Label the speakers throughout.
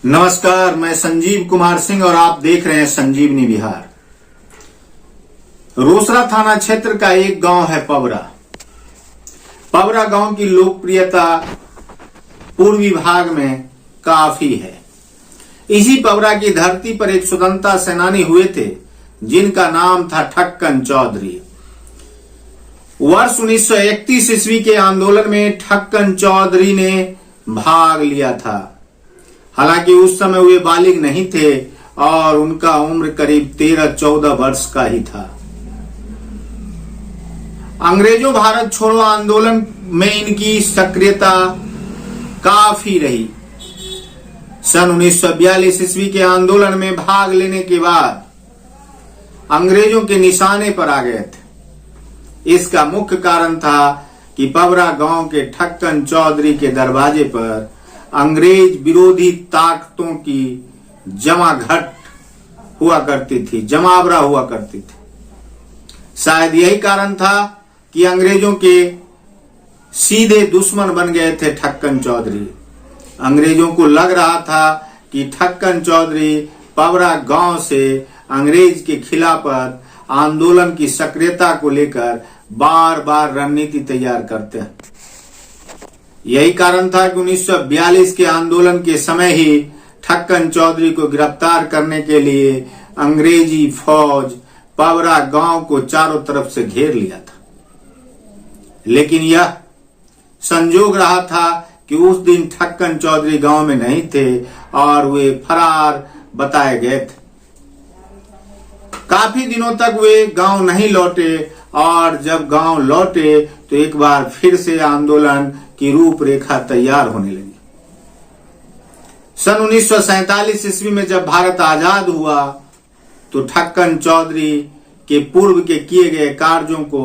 Speaker 1: नमस्कार, मैं संजीव कुमार सिंह और आप देख रहे हैं संजीवनी बिहार। रोसड़ा थाना क्षेत्र का एक गांव है पवरा। पवरा गांव की लोकप्रियता पूर्वी भाग में काफी है। इसी पवरा की धरती पर एक स्वतंत्रता सेनानी हुए थे जिनका नाम था ठक्कन चौधरी। वर्ष 1931 ईस्वी के आंदोलन में ठक्कन चौधरी ने भाग लिया था। हालांकि उस समय वे बालिग नहीं थे और उनका उम्र करीब 13-14 वर्ष का ही था। अंग्रेजों भारत छोड़ो आंदोलन में इनकी सक्रियता काफी रही। सन 1942 ईस्वी के आंदोलन में भाग लेने के बाद अंग्रेजों के निशाने पर आ गए थे। इसका मुख्य कारण था कि पवरा गांव के ठक्कन चौधरी के दरवाजे पर अंग्रेज विरोधी ताकतों की जमाघट हुआ करती थी, जमावड़ा हुआ करती थी। शायद यही कारण था कि अंग्रेजों के सीधे दुश्मन बन गए थे ठक्कन चौधरी। अंग्रेजों को लग रहा था कि ठक्कन चौधरी पवरा गांव से अंग्रेज के खिलाफ आंदोलन की सक्रियता को लेकर बार बार रणनीति तैयार करते हैं। यही कारण था कि 1942 के आंदोलन के समय ही ठक्कन चौधरी को गिरफ्तार करने के लिए अंग्रेजी फौज पवरा गांव को चारों तरफ से घेर लिया था। लेकिन यह संजोग रहा था कि उस दिन ठक्कन चौधरी गांव में नहीं थे और वे फरार बताए गए थे। काफी दिनों तक वे गांव नहीं लौटे और जब गांव लौटे तो एक बार फिर से आंदोलन की रूपरेखा तैयार होने लगी। सन 1947 ईस्वी में जब भारत आजाद हुआ तो ठक्कन चौधरी के पूर्व के किए गए कार्यों को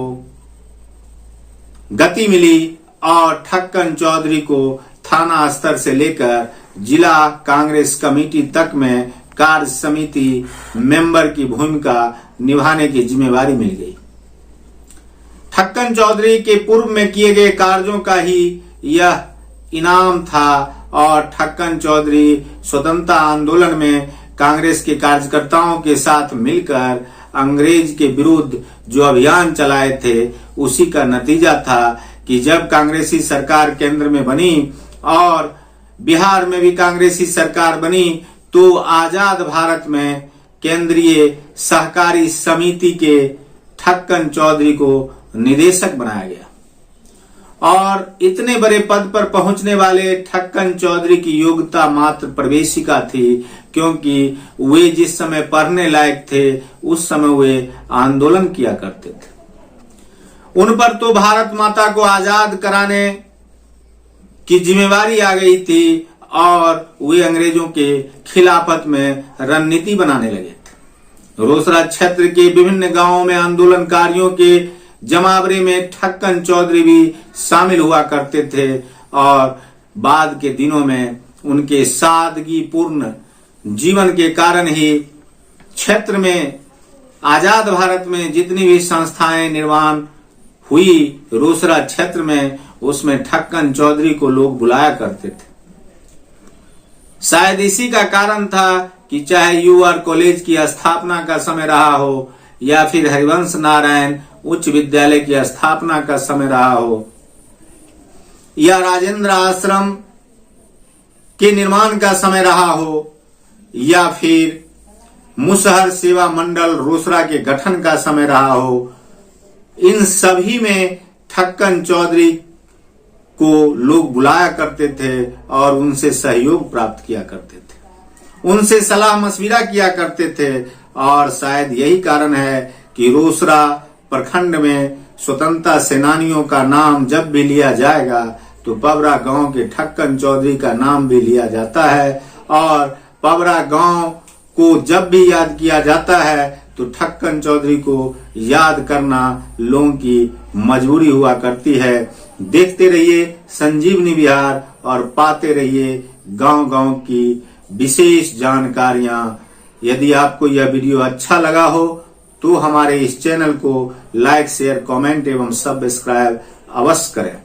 Speaker 1: गति मिली और ठक्कन चौधरी को थाना स्तर से लेकर जिला कांग्रेस कमेटी तक में कार्य समिति मेंबर की भूमिका निभाने की जिम्मेवारी मिल गई। ठक्कन चौधरी के पूर्व में किए गए कार्यों का ही यह इनाम था और ठक्कन चौधरी स्वतंत्रता आंदोलन में कांग्रेस के कार्यकर्ताओं के साथ मिलकर अंग्रेज के विरुद्ध जो अभियान चलाए थे उसी का नतीजा था कि जब कांग्रेसी सरकार केंद्र में बनी और बिहार में भी कांग्रेसी सरकार बनी तो आजाद भारत में केंद्रीय सहकारी समिति के ठक्कन चौधरी को निदेशक बनाया गया और इतने बड़े पद पर पहुंचने वाले ठक्कन चौधरी की योग्यता मात्र प्रवेशिका थी, क्योंकि वे जिस समय पढ़ने लायक थे उस समय वे आंदोलन किया करते थे। उन पर तो भारत माता को आजाद कराने की जिम्मेवारी आ गई थी और वे अंग्रेजों के खिलाफत में रणनीति बनाने लगे थे। रोसड़ा क्षेत्र के विभिन्न गांवों में आंदोलनकारियों के जमावड़े में ठक्कन चौधरी भी शामिल हुआ करते थे और बाद के दिनों में उनके सादगीपूर्ण जीवन के कारण ही क्षेत्र में आजाद भारत में जितनी भी संस्थाएं निर्माण हुई रोसड़ा क्षेत्र में उसमें ठक्कन चौधरी को लोग बुलाया करते थे। शायद इसी का कारण था कि चाहे यूआर कॉलेज की स्थापना का समय रहा हो या फिर हरिवंश नारायण उच्च विद्यालय की स्थापना का समय रहा हो या राजेंद्र आश्रम के निर्माण का समय रहा हो या फिर मुसहर सेवा मंडल रोसड़ा के गठन का समय रहा हो, इन सभी में ठक्कन चौधरी को लोग बुलाया करते थे और उनसे सहयोग प्राप्त किया करते थे, उनसे सलाह मशविरा किया करते थे। और शायद यही कारण है कि रोसड़ा प्रखंड में स्वतंत्रता सेनानियों का नाम जब भी लिया जाएगा तो पवरा गांव के ठक्कन चौधरी का नाम भी लिया जाता है और पवरा गांव को जब भी याद किया जाता है तो ठक्कन चौधरी को याद करना लोगों की मजबूरी हुआ करती है। देखते रहिए संजीवनी बिहार और पाते रहिए गांव-गांव की विशेष जानकारियां। यदि आपको यह वीडियो अच्छा लगा हो तो हमारे इस चैनल को लाइक, शेयर, कमेंट एवं सब्सक्राइब अवश्य करें।